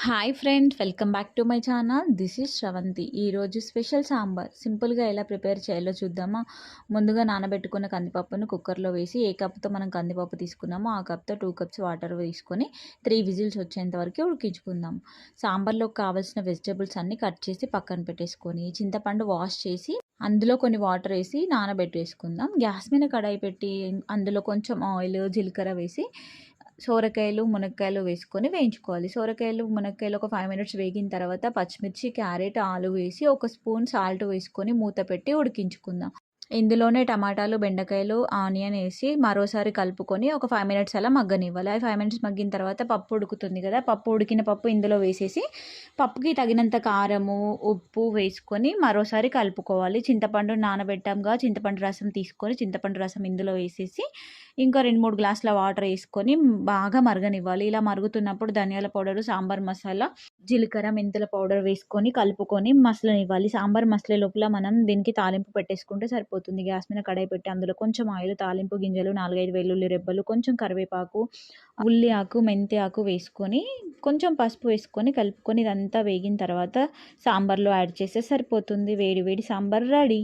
Hi friends, welcome back to my channel. This is Sravanthi. ఈరోజు special sambar సింపుల్గా ఎలా prepare చేయాలో చూద్దామా. ముందుగా నానబెట్టుకున్న కందిపప్పును కుక్కర్లో వేసి ఏ కప్తో మనం కందిపప్పు తీసుకున్నామో ఆ కప్తో 2 కప్స్ వాటర్ వేసుకొని 3 విజిల్స్ వచ్చేంత వరకు ఉడికించుకుందాం. సాంబార్లోకి కావాల్సిన వెజిటేబుల్స్ అన్నీ కట్ చేసి పక్కన పెట్టేసుకొని చింతపండు వాష్ చేసి అందులో కొన్ని వాటర్ వేసి నానబెట్టేసుకుందాం. గ్యాస్ మీద కడాయి పెట్టి అందులో కొంచెం ఆయిల్, జీలకర్ర వేసి సోరకాయలు, మునక్కాయలు వేసుకొని వేయించుకోవాలి. సోరకాయలు, మునక్కాయలు ఒక 5 మినిట్స్ వేగిన తర్వాత పచ్చిమిర్చి, క్యారెట్, ఆలు వేసి ఒక స్పూన్ సాల్ట్ వేసుకొని మూత పెట్టి ఉడికించుకుందాం. ఇందులోనే టమాటాలు, బెండకాయలు, ఆనియన్ వేసి మరోసారి కలుపుకొని ఒక 5 మినిట్స్ అలా మగ్గనివ్వాలి. అది 5 మినిట్స్ మగ్గిన తర్వాత పప్పు ఉడుకుతుంది కదా, ఉడికిన పప్పు ఇందులో వేసేసి పప్పుకి తగినంత కారము, ఉప్పు వేసుకొని మరోసారి కలుపుకోవాలి. చింతపండు నానబెట్టాంగా, చింతపండు రసం తీసుకొని చింతపండు రసం ఇందులో వేసేసి ఇంకా 2-3 గ్లాసుల వాటర్ వేసుకొని బాగా మరగనివ్వాలి. ఇలా మరుగుతున్నప్పుడు ధనియాల పౌడరు, సాంబార్ మసాలా, జీలకర్ర, మెంతుల పౌడర్ వేసుకొని కలుపుకొని మసలనివ్వాలి. సాంబార్ మసలే లోపల మనం దీనికి తాలింపు పెట్టేసుకుంటే సరిపోతుంది. గ్యాస్ మీద కడాయి పెట్టి అందులో కొంచెం ఆయిల్, తాలింపు గింజలు, 4-5 వెల్లుల్లి రెబ్బలు, కొంచెం కరివేపాకు, ఉల్లి ఆకు, మెంతి ఆకు వేసుకొని కొంచెం పసుపు వేసుకొని కలుపుకొని ఇదంతా వేగిన తర్వాత సాంబార్లో యాడ్ చేస్తే సరిపోతుంది. వేడి వేడి సాంబార్ రెడీ.